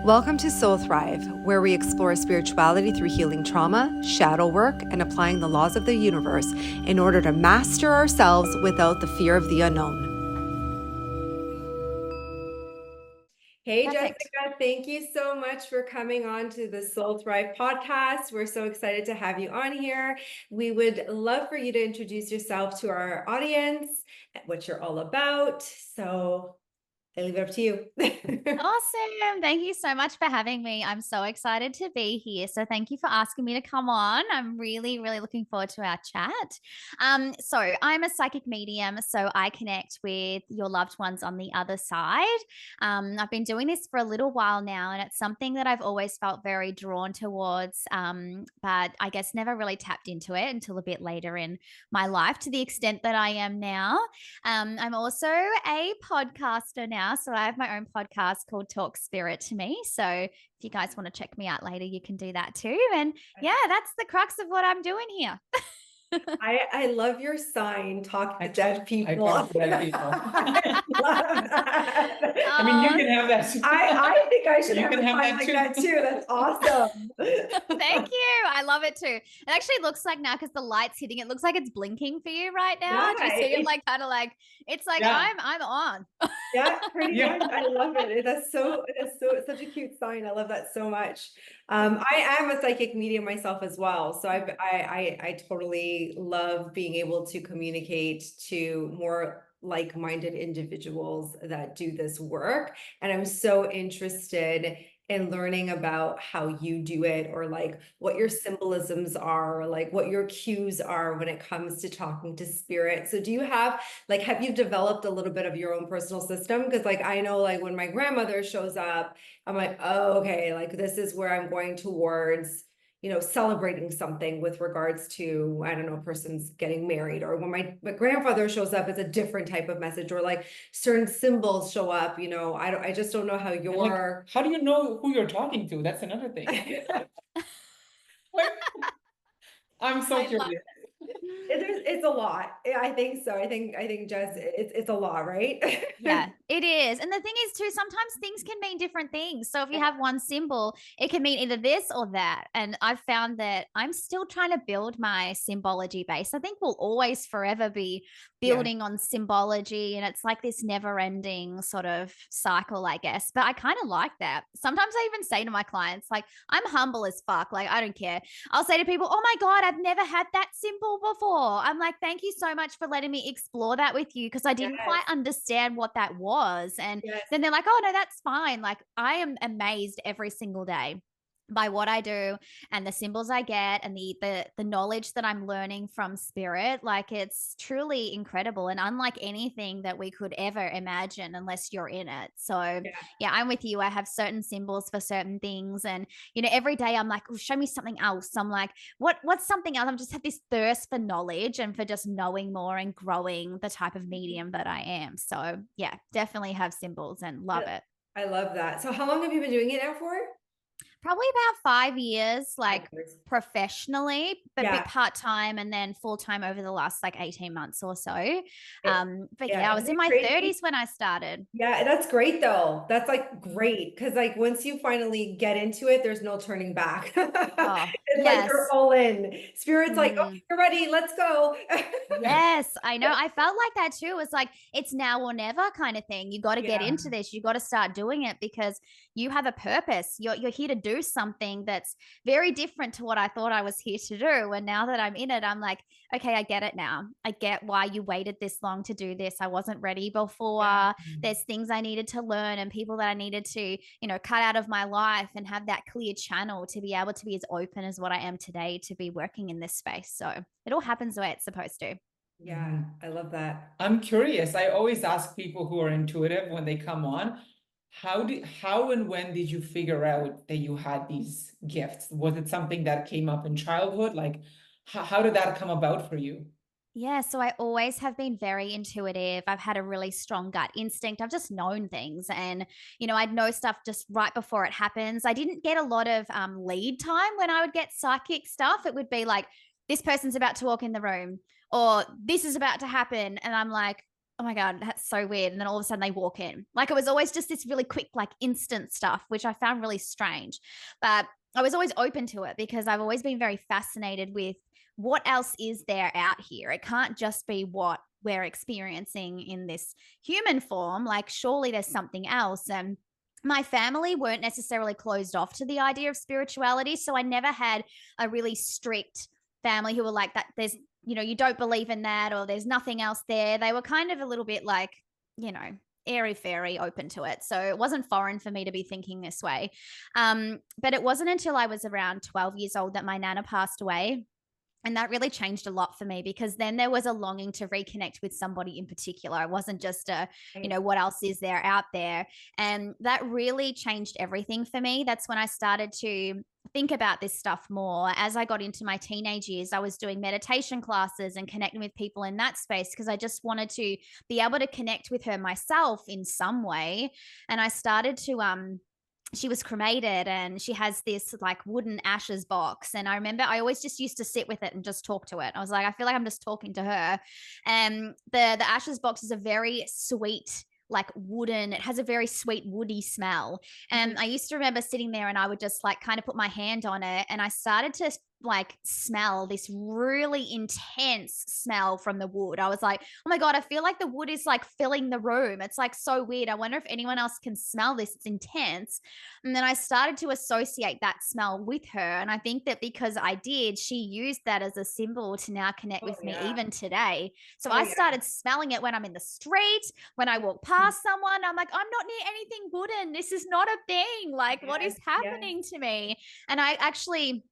Welcome to Soul Thrive, where we explore spirituality through healing trauma, shadow work, and applying the laws of the universe in order to master ourselves without the fear of the unknown. Hey, Perfect. Jessica, thank you so much for coming on to the Soul Thrive podcast. We're so excited to have you on here. We would love for you to introduce yourself to our audience, what you're all about. So I leave it up to you. Awesome. Thank you so much for having me. I'm so excited to be here. So thank you for asking me to come on. I'm really, really looking forward to our chat. So I'm a psychic medium, so I connect with your loved ones on the other side. I've been doing this for a little while now, and it's something that I've always felt very drawn towards, but I guess never really tapped into it until a bit later in my life to the extent that I am now. I'm also a podcaster now. So I have my own podcast called Talk Spirit to Me. So if you guys want to check me out later, you can do that too. And yeah, that's the crux of what I'm doing here. I love your sign, talk to dead people. I talk to dead people. I love that. I mean, you can have that. I think I should You have can a have sign that like too. that too. That's awesome. Thank you. I love it too. It actually looks like now, because the light's hitting, it looks like it's blinking for you right now. Do you see it like kind of like it's like Yeah. I'm on. Yeah, pretty Yeah. much. I love it. That's so it's such a cute sign. I love that so much. I am a psychic medium myself as well. So I totally love being able to communicate to more like-minded individuals that do this work. And I'm so interested in learning about how you do it, or like what your symbolisms are, or like what your cues are when it comes to talking to spirit. So do you have you developed a little bit of your own personal system? Because like I know, like when my grandmother shows up, I'm like, oh, okay, like this is where I'm going towards, celebrating something with regards to, I don't know, a person's getting married. Or when my grandfather shows up, it's a different type of message, or like certain symbols show up, I just don't know how Like, your how do you know who you're talking to? That's another thing. Like, I'm so I love curious. it's a lot. I think so. I think Jess, it's a lot, right? Yeah, it is. And the thing is, too, sometimes things can mean different things. So if you have one symbol, it can mean either this or that. And I've found that I'm still trying to build my symbology base. I think we'll always forever be Yeah. building on symbology. And it's like this never ending sort of cycle, I guess. But I kind of like that. Sometimes I even say to my clients, like, I'm humble as fuck. Like, I don't care. I'll say to people, oh my God, I've never had that symbol before. I'm like, thank you so much for letting me explore that with you, because I didn't quite understand what that was. And Yes. then they're like, oh, no, that's fine. Like, I am amazed every single day by what I do and the symbols I get and the knowledge that I'm learning from spirit. Like, it's truly incredible and unlike anything that we could ever imagine unless you're in it. So yeah, I'm with you. I have certain symbols for certain things. And every day I'm like, oh, show me something else. I'm like, what's something else? I'm just had this thirst for knowledge and for just knowing more and growing the type of medium that I am. So yeah, definitely have symbols and love it. I love that. So how long have you been doing it now for? Probably about 5 years, like 5 years. professionally, but a Yeah. bit part-time, and then full-time over the last like 18 months or so. But Yeah, yeah, I was isn't in it my crazy? 30s when I started. Yeah, that's great though. That's like great, because like once you finally get into it, there's no turning back. Oh, It's like you're yes. all in. Spirit's like, Mm. okay, you're ready, let's go. Yes, I know. I felt like that too. It's like it's now or never kind of thing. You got to get Yeah. into this. You got to start doing it because you have a purpose. You're here to do something that's very different to what I thought I was here to do. And now that I'm in it, I'm like, okay, I get it now. I get why you waited this long to do this. I wasn't ready before. Yeah. There's things I needed to learn and people that I needed to, cut out of my life and have that clear channel to be able to be as open as what I am today to be working in this space. So it all happens the way it's supposed to. Yeah, I love that. I'm curious. I always ask people who are intuitive when they come on, how and when did you figure out that you had these gifts? Was it something that came up in childhood? Like, how did that come about for you? Yeah, so I always have been very intuitive. I've had a really strong gut instinct. I've just known things, and I'd know stuff just right before it happens. I didn't get a lot of lead time when I would get psychic stuff. It would be like, this person's about to walk in the room, or this is about to happen, and I'm like, oh my God, that's so weird. And then all of a sudden they walk in. Like it was always just this really quick, like instant stuff, which I found really strange. But I was always open to it because I've always been very fascinated with what else is there out here. It can't just be what we're experiencing in this human form. Like surely there's something else. And my family weren't necessarily closed off to the idea of spirituality. So I never had a really strict family who were like that. There's, you don't believe in that or there's nothing else there. They were kind of a little bit like, airy fairy open to it. So it wasn't foreign for me to be thinking this way. But it wasn't until I was around 12 years old that my nana passed away. And that really changed a lot for me because then there was a longing to reconnect with somebody in particular. It wasn't just what else is there out there? And that really changed everything for me. That's when I started to think about this stuff more. As I got into my teenage years, I was doing meditation classes and connecting with people in that space because I just wanted to be able to connect with her myself in some way. And I started to, she was cremated and she has this like wooden ashes box. And I remember I always just used to sit with it and just talk to it. I was like, I feel like I'm just talking to her. And the ashes box is a very sweet, like wooden, it has a very sweet woody smell. And I used to remember sitting there and I would just like kind of put my hand on it and I started to like smell this really intense smell from the wood. I was like, oh my God, I feel like the wood is like filling the room. It's like so weird. I wonder if anyone else can smell this. It's intense. And then I started to associate that smell with her. And I think that because I did, she used that as a symbol to now connect with me even today. So I started smelling it when I'm in the street, when I walk past someone. I'm like, I'm not near anything wooden. This is not a thing. Like, what is happening to me? And I actually,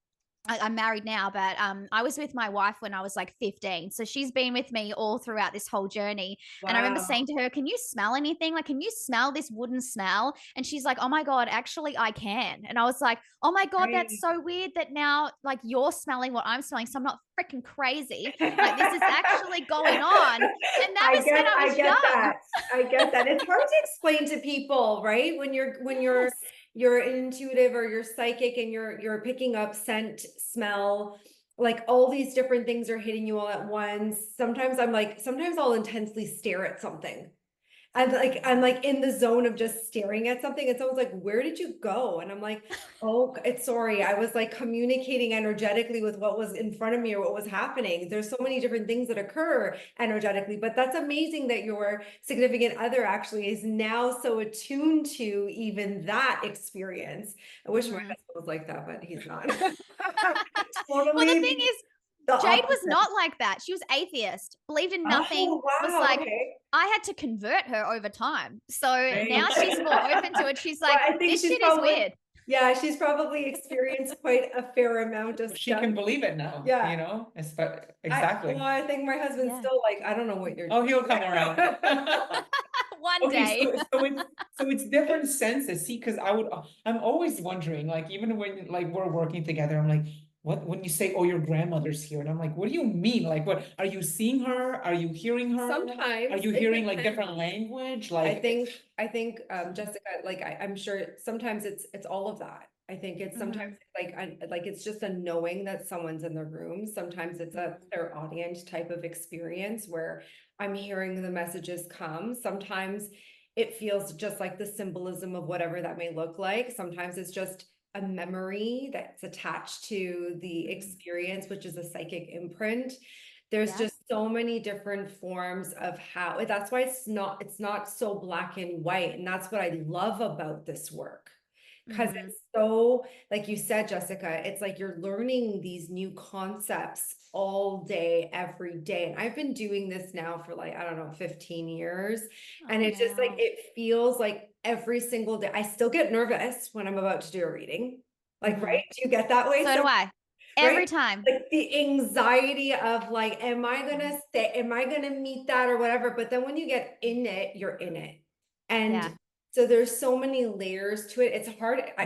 I'm married now, but I was with my wife when I was like 15. So she's been with me all throughout this whole journey. And I remember saying to her, can you smell anything? Like, can you smell this wooden smell? And she's like, oh my God, actually I can. And I was like, oh my God, that's so weird that now like you're smelling what I'm smelling. So I'm not freaking crazy. Like this is actually going on. And that was when I was young. I get that. It's hard to explain to people, right? When you're intuitive or you're psychic and you're picking up scent, smell, like all these different things are hitting you all at once. Sometimes I'll intensely stare at something. I'm like in the zone of just staring at something. It's always like, where did you go? And I'm like, oh, it's sorry. I was like communicating energetically with what was in front of me or what was happening. There's so many different things that occur energetically, but that's amazing that your significant other actually is now so attuned to even that experience. I wish my husband was like that, but he's not. Totally. Well, the thing is, Jade was not like that. She was atheist, believed in nothing. Oh, wow, was like, okay. I had to convert her over time. So now she's more open to it. She's like, I think this shit probably, is weird. Yeah, she's probably experienced quite a fair amount of She stuff. can believe it now, exactly. I think my husband's still like, I don't know what you're doing. Oh, he'll come around. One day. So it's different senses. See, because I'm always wondering, like, even when like we're working together, I'm like, what, when you say, oh, your grandmother's here, and I'm like, what do you mean? Like, what, are you seeing her? Are you hearing her? Sometimes. Are you hearing like different language? Like, I think, Jessica, like, I'm sure sometimes it's all of that. I think it's sometimes like it's just a knowing that someone's in the room. Sometimes it's a clairaudient type of experience where I'm hearing the messages come. Sometimes it feels just like the symbolism of whatever that may look like. Sometimes it's just a memory that's attached to the experience, which is a psychic imprint. There's just so many different forms of how, that's why it's not so black and white. And that's what I love about this work. Because it's so, like you said, Jessica, it's like you're learning these new concepts all day, every day. And I've been doing this now for like, I don't know, 15 years. And it's just like, it feels like every single day, I still get nervous when I'm about to do a reading. Like, right? Do you get that way? So do I. Every time. Like the anxiety of like, am I gonna meet that or whatever? But then when you get in it, you're in it. And so there's so many layers to it. It's hard. I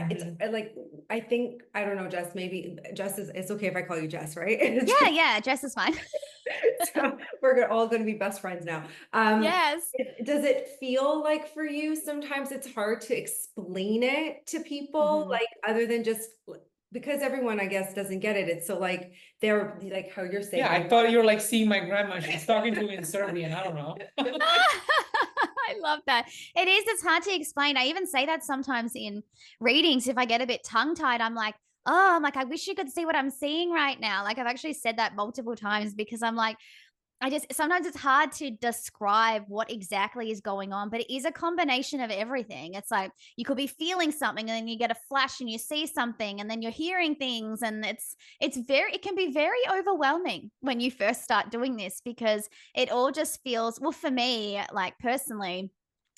think, I don't know, Jess, maybe Jess it's okay if I call you Jess, right? Yeah, Jess is fine. So we're all going to be best friends now. Yes. Does it feel like for you, sometimes it's hard to explain it to people, like other than just because everyone, I guess, doesn't get it. It's so like, they're like how you're saying. Yeah, I thought you were like seeing my grandma. She's talking to me in Serbian. I don't know. I love that. It is. It's hard to explain. I even say that sometimes in readings. If I get a bit tongue tied, I'm like, oh, I'm like, I wish you could see what I'm seeing right now. Like I've actually said that multiple times because I'm like, sometimes it's hard to describe what exactly is going on, but it is a combination of everything. It's like you could be feeling something and then you get a flash and you see something and then you're hearing things, and it can be very overwhelming when you first start doing this because it all just feels, well, for me, like personally,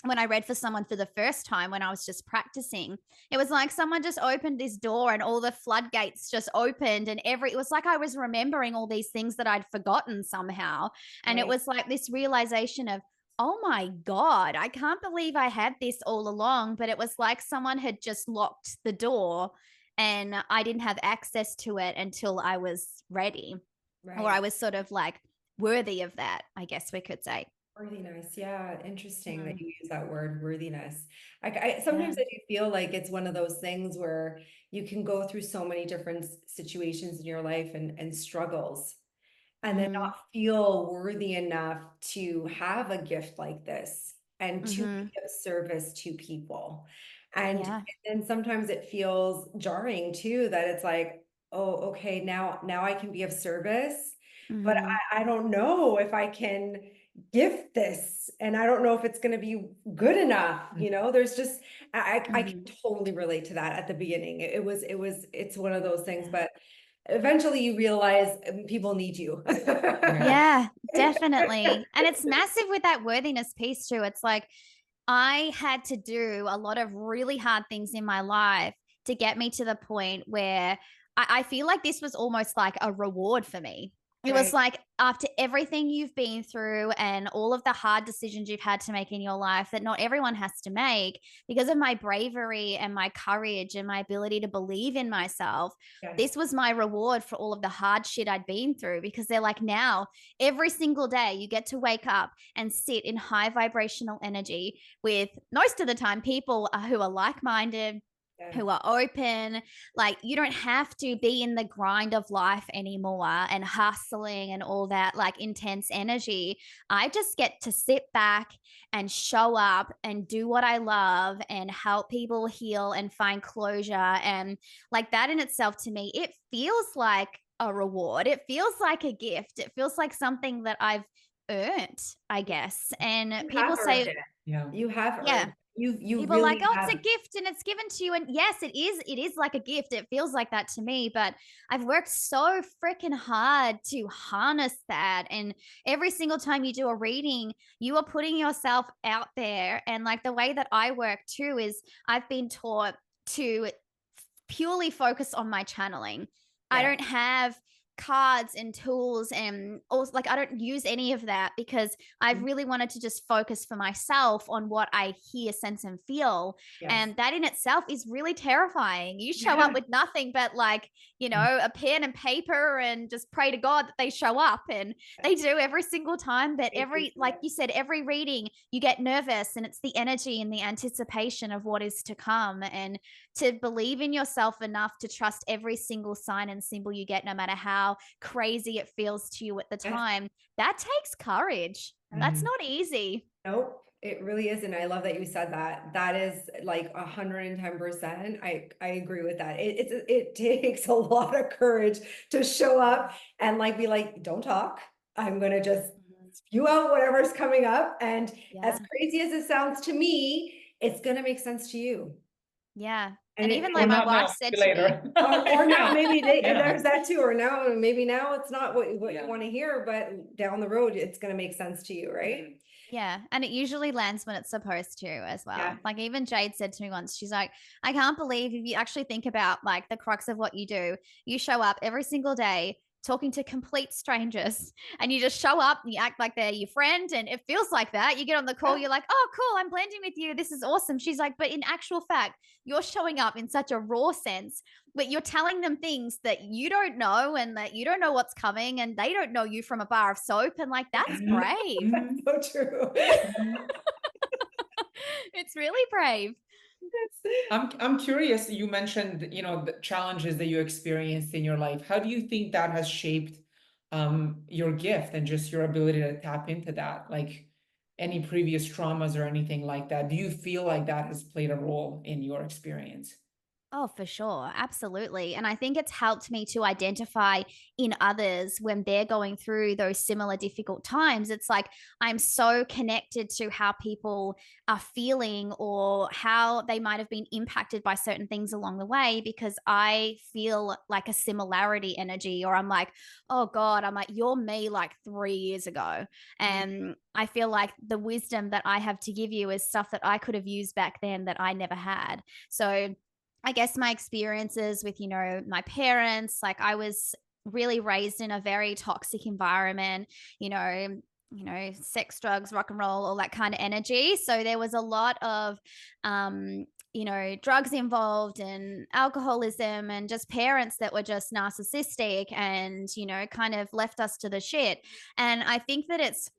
when I read for someone for the first time when I was just practicing, it was like someone just opened this door and all the floodgates just opened, and it was like I was remembering all these things that I'd forgotten somehow. And it Right. was like this realization of, oh my God, I can't believe I had this all along. But it was like someone had just locked the door and I didn't have access to it until I was ready, or I Right. was sort of like worthy of that, I guess we could say. Worthiness. Yeah. Interesting that Mm, you use that word, worthiness. yeah. Sometimes I do feel like it's one of those things where you can go through so many different situations in your life and struggles, and then Mm, not feel worthy enough to have a gift like this and to mm-hmm. be of service to people. And Yeah. then sometimes it feels jarring too, that it's like, oh, okay, now I can be of service, but Mm-hmm. I don't know if I can gift this, and I don't know if it's going to be good enough. There's just, I can Mm-hmm. totally relate to that at the beginning. It's one of those things, Yeah. but eventually you realize people need you. Yeah. Yeah, definitely. And it's massive with that worthiness piece too. It's like I had to do a lot of really hard things in my life to get me to the point where I feel like this was almost like a reward for me. It was Right. like after everything you've been through and all of the hard decisions you've had to make in your life that not everyone has to make, because of my bravery and my courage and my ability to believe in myself, Yes. this was my reward for all of the hard shit I'd been through. Because they're like, now every single day you get to wake up and sit in high vibrational energy with most of the time people who are like-minded, Yes. who are open. Like you don't have to be in the grind of life anymore and hustling and all that like intense energy. I just get to sit back and show up and do what I love and help people heal and find closure. And like that in itself, to me, it feels like a reward. It feels like a gift. It feels like something that I've earned, I guess. And You people have earned say, it. Yeah. You have yeah, earned it. You people are like, really oh, it's a have. gift and it's given to you. And yes, it is like a gift. It feels like that to me, but I've worked so freaking hard to harness that. And every single time you do a reading, you are putting yourself out there. And like the way that I work too is I've been taught to purely focus on my channeling. I Yeah. don't have cards and tools and also like I don't use any of that because I've really wanted to just focus for myself on what I hear, sense, and feel. Yes. And that in itself is really terrifying. You show up Yeah. with nothing but like, a pen and paper and just pray to God that they show up. And they do every single time. But like you said, every reading you get nervous and it's the energy and the anticipation of what is to come. And to believe in yourself enough to trust every single sign and symbol you get, no matter how crazy it feels to you at the Yes. time, that takes courage. That's Mhm. not easy. Nope, it really isn't. I love that you said that. That is like 110%. I agree with that. It takes a lot of courage to show up and like be like, don't talk. I'm gonna just spew out whatever's coming up. And as Yeah. crazy as it sounds to me, it's gonna make sense to you. Yeah. And And it even Or like my not wife now, said maybe to me, later. or now maybe Yeah. there's that too, or now maybe now it's not what Yeah. you want to hear, but down the road it's gonna make sense to you, right? yeah. And it usually lands when it's supposed to as Yeah. well. Like even Jade said to me once, she's like, I can't believe if you actually think about like the crux of what you do, you show up every single day talking to complete strangers and you just show up and you act like they're your friend. And it feels like that. You get on the call, you're like, oh, cool, I'm blending with you. This is awesome. She's like, but in actual fact, you're showing up in such a raw sense, but you're telling them things that you don't know and that you don't know what's coming and they don't know you from a bar of soap. And like, that's brave. Mhm. So true. Mhm. It's really brave. I'm curious, you mentioned, you know, the challenges that you experienced in your life. How do you think that has shaped your gift and just your ability to tap into that? Like any previous traumas or anything like that? Do you feel like that has played a role in your experience? Oh, for sure. Absolutely. And I think it's helped me to identify in others when they're going through those similar difficult times. It's like I'm so connected to how people are feeling or how they might have been impacted by certain things along the way because I feel like a similarity energy, or I'm like, oh God, I'm like, you're me like 3 years ago. And I feel like the wisdom that I have to give you is stuff that I could have used back then that I never had. So, I guess my experiences with, my parents, like I was really raised in a very toxic environment, sex, drugs, rock and roll, all that kind of energy. So there was a lot of, drugs involved and alcoholism and just parents that were just narcissistic and, kind of left us to the shit. And I think that it's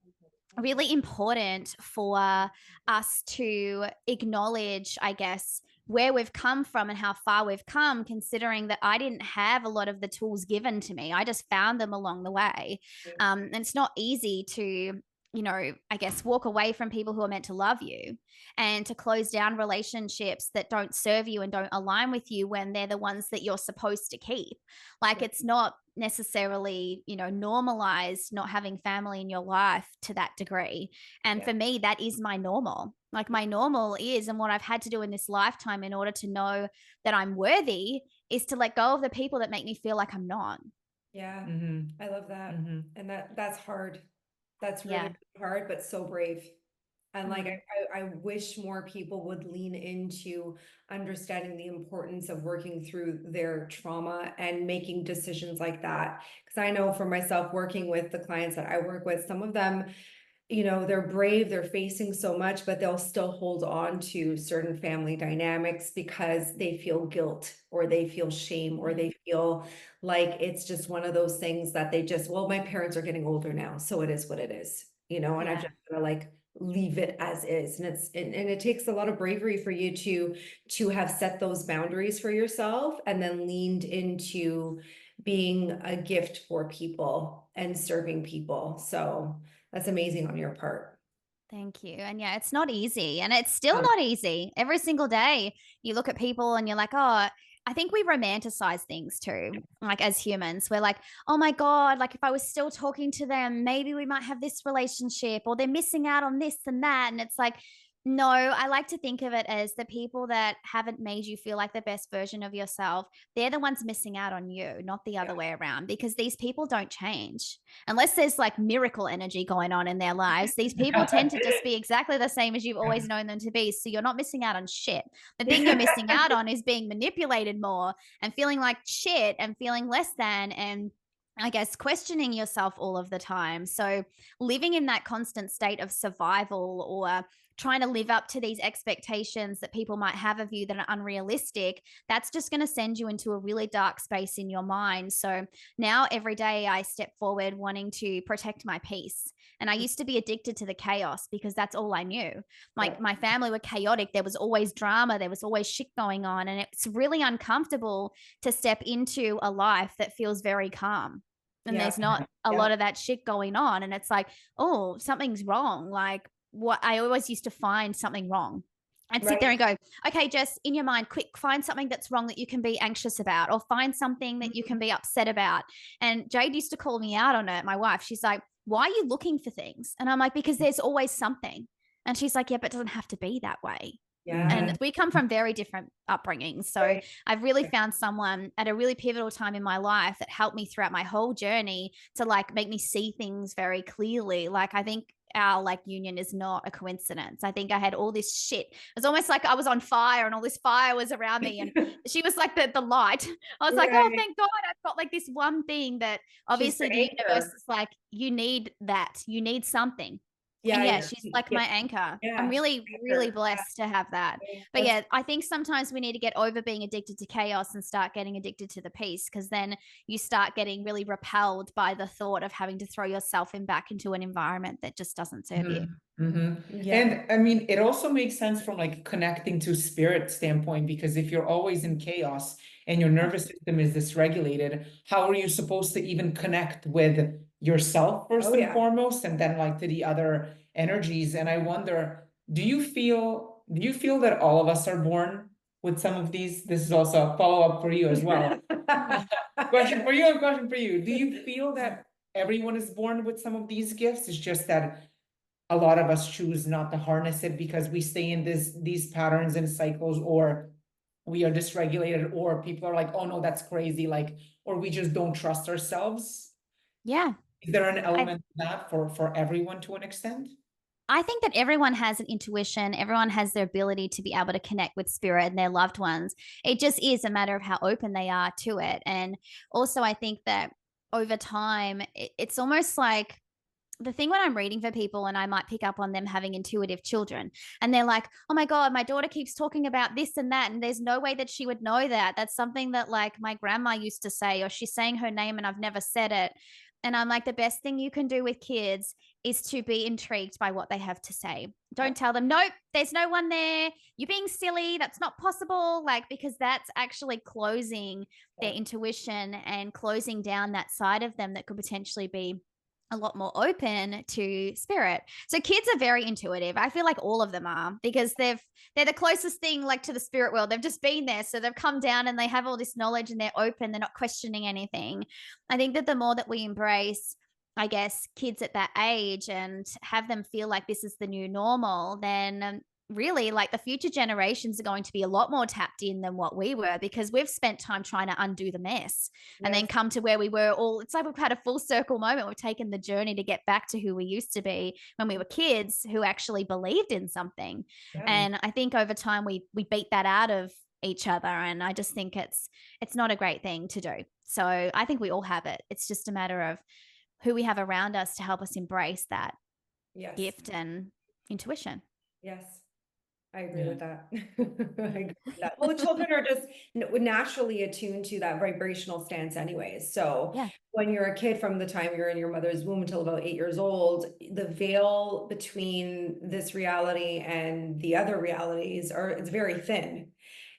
really important for us to acknowledge, I guess, where we've come from and how far we've come, considering that I didn't have a lot of the tools given to me. I just found them along the way. And it's not easy to, I guess, walk away from people who are meant to love you and to close down relationships that don't serve you and don't align with you when they're the ones that you're supposed to keep. Like it's not necessarily, normalized not having family in your life to that degree. And for me, that is my normal. Like my normal is, and what I've had to do in this lifetime in order to know that I'm worthy is to let go of the people that make me feel like I'm not. Yeah, Mm-hmm. I love that. Mm-hmm. And that's hard. That's Yeah. really hard, but so brave. And like, Mm. I wish more people would lean into understanding the importance of working through their trauma and making decisions like that. Because I know for myself, working with the clients that I work with, some of them, they're brave, they're facing so much, but they'll still hold on to certain family dynamics because they feel guilt or they feel shame or they feel like it's just one of those things that they just, well, my parents are getting older now, so it is what it is, and I'm Yeah. just gonna like leave it as is. And it takes a lot of bravery for you to have set those boundaries for yourself and then leaned into being a gift for people and serving people. So that's amazing on your part. Thank you. And yeah, it's not easy. And it's still Um, not easy. Every single day, you look at people and you're like, oh, I think we romanticize things too. Like as humans, we're like, oh my God, like if I was still talking to them, maybe we might have this relationship or they're missing out on this and that. And it's like, no, I like to think of it as the people that haven't made you feel like the best version of yourself. They're the ones missing out on you, not the other way around, because these people don't change unless there's like miracle energy going on in their lives. These people tend to just be exactly the same as you've always known them to be. So you're not missing out on shit. The thing you're missing out on is being manipulated more and feeling like shit and feeling less than, and I guess questioning yourself all of the time. So living in that constant state of survival or trying to live up to these expectations that people might have of you that are unrealistic, that's just going to send you into a really dark space in your mind. So now every day I step forward wanting to protect my peace. And I used to be addicted to the chaos because that's all I knew. Like my family were chaotic. There was always drama. There was always shit going on. And it's really uncomfortable to step into a life that feels very calm. And there's not a lot of that shit going on. And it's like, oh, something's wrong. Like what I always used to find something wrong. I'd sit there and go, okay, Jess, in your mind, quick, find something that's wrong that you can be anxious about, or find something that you can be upset about. And Jade used to call me out on it, my wife. She's like, why are you looking for things? And I'm like, because there's always something. And she's like, yeah, but it doesn't have to be that way. And we come from very different upbringings. So I've really found someone at a really pivotal time in my life that helped me throughout my whole journey to like make me see things very clearly. Like I think our like union is not a coincidence. I think I had all this shit. It was almost like I was on fire and all this fire was around me. And she was like the light. I was like, oh, thank God I've got like this one thing that obviously the universe is like, you need that. You need something. And Yeah. she's like my anchor. Yeah, I'm really, really anchor. blessed to have that. But That's- I think sometimes we need to get over being addicted to chaos and start getting addicted to the peace, because then you start getting really repelled by the thought of having to throw yourself back into an environment that just doesn't serve you. Yeah. And I mean, it also makes sense from like connecting to spirit standpoint, because if you're always in chaos and your nervous system is dysregulated, how are you supposed to even connect with yourself first and foremost, and then like to the other energies? And I wonder, do you feel that all of us are born with some of these? This is also a follow-up for you as well. Question for you and question for you. Do you feel that everyone is born with some of these gifts? It's just that a lot of us choose not to harness it because we stay in these patterns and cycles, or we are dysregulated, or people are like, oh no, that's crazy, like, or we just don't trust ourselves. Yeah. Is there an element of that for everyone to an extent? I think that everyone has an intuition. Everyone has their ability to be able to connect with spirit and their loved ones. It just is a matter of how open they are to it. And also, I think that over time, it's almost like the thing when I'm reading for people, and I might pick up on them having intuitive children, and they're like, oh my God, my daughter keeps talking about this and that, and there's no way that she would know that. That's something that like my grandma used to say, or she's saying her name and I've never said it. And I'm like, the best thing you can do with kids is to be intrigued by what they have to say. Don't tell them, nope, there's no one there. You're being silly. That's not possible. Like, because that's actually closing their intuition and closing down that side of them that could potentially be a lot more open to spirit. So kids are very intuitive. I feel like all of them are, because they're the closest thing like to the spirit world. They've just been there. So they've come down and they have all this knowledge and they're open. They're not questioning anything. I think that the more that we embrace, I guess, kids at that age and have them feel like this is the new normal, then really like the future generations are going to be a lot more tapped in than what we were, because we've spent time trying to undo the mess and then come to where we were all. It's like we've had a full circle moment. We've taken the journey to get back to who we used to be when we were kids who actually believed in something. And I think over time we beat that out of each other, and I just think it's not a great thing to do. So I think we all have it. It's just a matter of who we have around us to help us embrace that gift and intuition. Yes. I agree with that. I agree with that. Well, children are just naturally attuned to that vibrational stance anyways. So when you're a kid, from the time you're in your mother's womb until about 8 years old, the veil between this reality and the other realities it's very thin.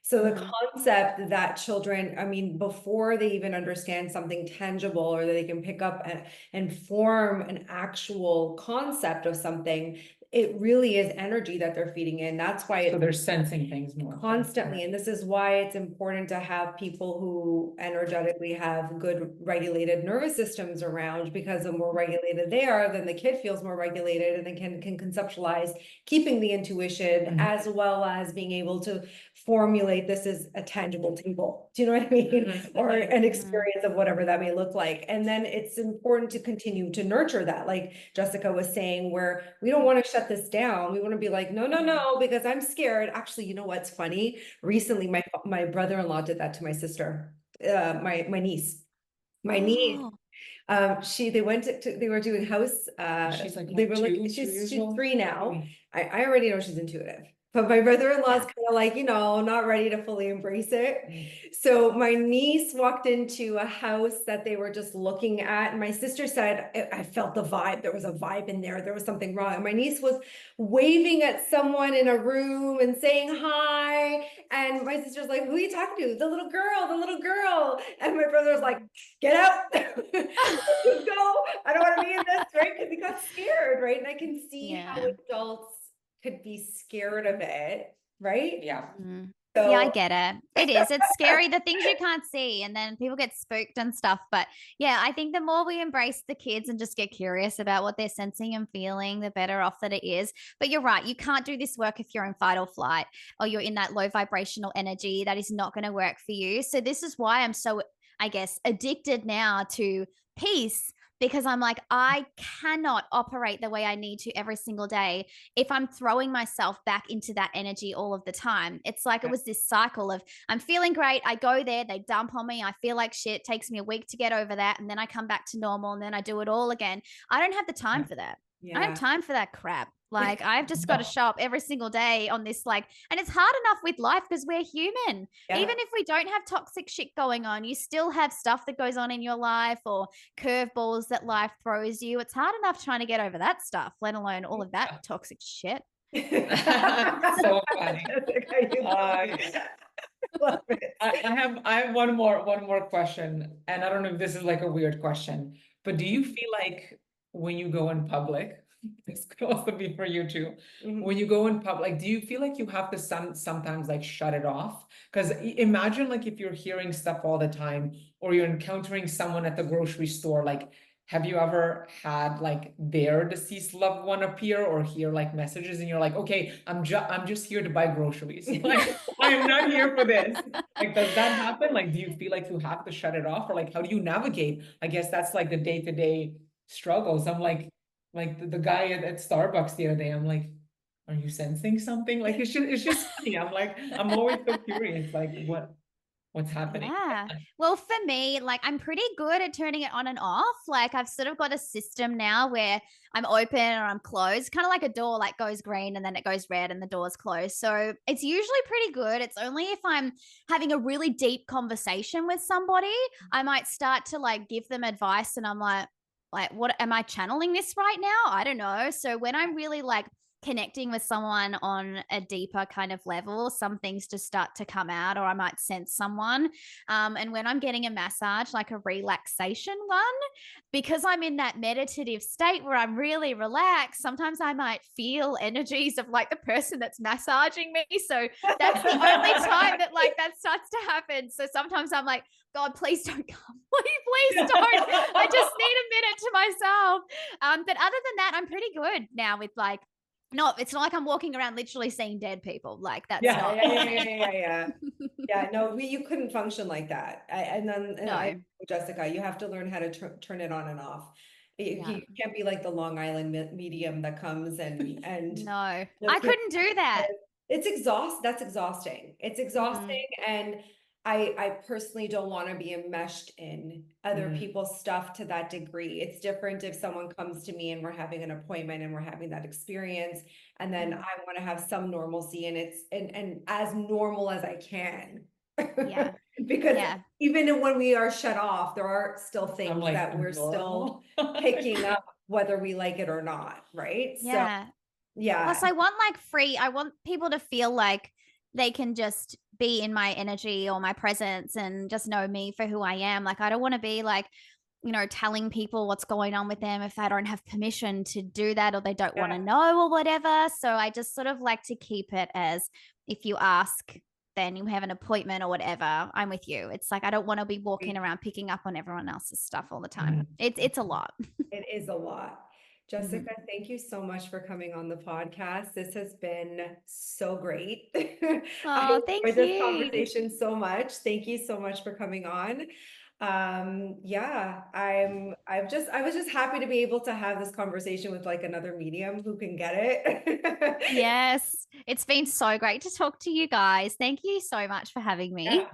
So the concept that children, I mean, before they even understand something tangible, or that they can pick up and form an actual concept of something, it really is energy that they're feeding in. That's why So they're sensing things more constantly. And this is why it's important to have people who energetically have good regulated nervous systems around, because the more regulated they are, then the kid feels more regulated and then can conceptualize keeping the intuition, as well as being able to formulate this as a tangible table. Do you know what I mean? Or an experience of whatever that may look like. And then it's important to continue to nurture that, like Jessica was saying, where we don't want to shut this down. We want to be like, no, because I'm scared. Actually, you know what's funny? Recently, my brother-in-law did that to my sister, my niece. My niece, they were doing house. She's like they were like, she's 3 now. I already know she's intuitive. But my brother-in-law is kind of like, not ready to fully embrace it. So my niece walked into a house that they were just looking at. And my sister said, I felt the vibe. There was a vibe in there. There was something wrong. And my niece was waving at someone in a room and saying hi. And my sister's like, who are you talking to? The little girl, the little girl. And my brother was like, get out. Let's go. I don't want to be in this, right? Because he got scared, right? And I can see how adults could be scared of it, right? Yeah. So, yeah, I get it. It is. It's scary, the things you can't see, and then people get spooked and stuff. But yeah, I think the more we embrace the kids and just get curious about what they're sensing and feeling, the better off that it is. But you're right. You can't do this work if you're in fight or flight, or you're in that low vibrational energy. That is not going to work for you. So this is why I'm so, I guess, addicted now to peace, because I'm like, I cannot operate the way I need to every single day if I'm throwing myself back into that energy all of the time. It's like it was this cycle of, I'm feeling great, I go there, they dump on me, I feel like shit, it takes me a week to get over that, and then I come back to normal, and then I do it all again. I don't have the time for that. I don't have time for that crap. Like, I've just got to show up every single day on this, like, and it's hard enough with life because we're human. Yeah. Even if we don't have toxic shit going on, you still have stuff that goes on in your life or curveballs that life throws you. It's hard enough trying to get over that stuff, let alone all of that toxic shit. So funny. Love it. I have one more question, and I don't know if this is like a weird question, but do you feel like when you go in public, this could also be for you too, Mhm. when you go in public, do you feel like you have to sometimes like shut it off? Because imagine like if you're hearing stuff all the time, or you're encountering someone at the grocery store, like have you ever had like their deceased loved one appear or hear like messages and you're like, okay, I'm just here to buy groceries. Like I'm not here for this. Like, does that happen? Like, do you feel like you have to shut it off, or like how do you navigate? I guess that's like the day-to-day struggles. I'm like the guy at Starbucks the other day, I'm like, are you sensing something? Like it's just funny. I'm like, I'm always so curious, like what's happening. Yeah. Well, for me, like I'm pretty good at turning it on and off. Like I've sort of got a system now where I'm open or I'm closed, kind of like a door like goes green and then it goes red and the door's closed. So it's usually pretty good. It's only if I'm having a really deep conversation with somebody, I might start to like give them advice and I'm like, what am I channeling this right now? I don't know. So when I'm really like connecting with someone on a deeper kind of level, some things just start to come out, or I might sense someone. And when I'm getting a massage, like a relaxation one, because I'm in that meditative state where I'm really relaxed, sometimes I might feel energies of like the person that's massaging me. So that's the only time that like that starts to happen. So sometimes I'm like, God, please don't come. Please don't. I just need a minute to myself. But other than that, I'm pretty good now with like, no, it's not like I'm walking around literally seeing dead people. Like that's Yeah. not. Yeah. Yeah, no, you couldn't function like that. And then No. Jessica, you have to learn how to turn it on and off. Yeah. You can't be like the Long Island medium that comes and No, I just couldn't do that. That's exhausting. It's Mm. exhausting. And I personally don't want to be enmeshed in other people's stuff to that degree. It's different if someone comes to me and we're having an appointment and we're having that experience, and then I want to have some normalcy and it's and as normal as I can. Yeah. Because Yeah. even when we are shut off, there are still things like, that we're normal. still picking up, whether we like it or not, right? Yeah. So yeah. Plus, I want people to feel like they can just be in my energy or my presence and just know me for who I am. Like, I don't want to be like, telling people what's going on with them if they don't have permission to do that or they don't want to know or whatever. So I just sort of like to keep it as if you ask, then you have an appointment or whatever, I'm with you. It's like, I don't want to be walking around picking up on everyone else's stuff all the time. It's a lot. It is a lot. Jessica, thank you so much for coming on the podcast. This has been so great. I Thank enjoyed this you. conversation so much. Thank you so much for coming on. Yeah, I was just happy to be able to have this conversation with like another medium who can get it. Yes, it's been so great to talk to you guys. Thank you so much for having me. Yeah.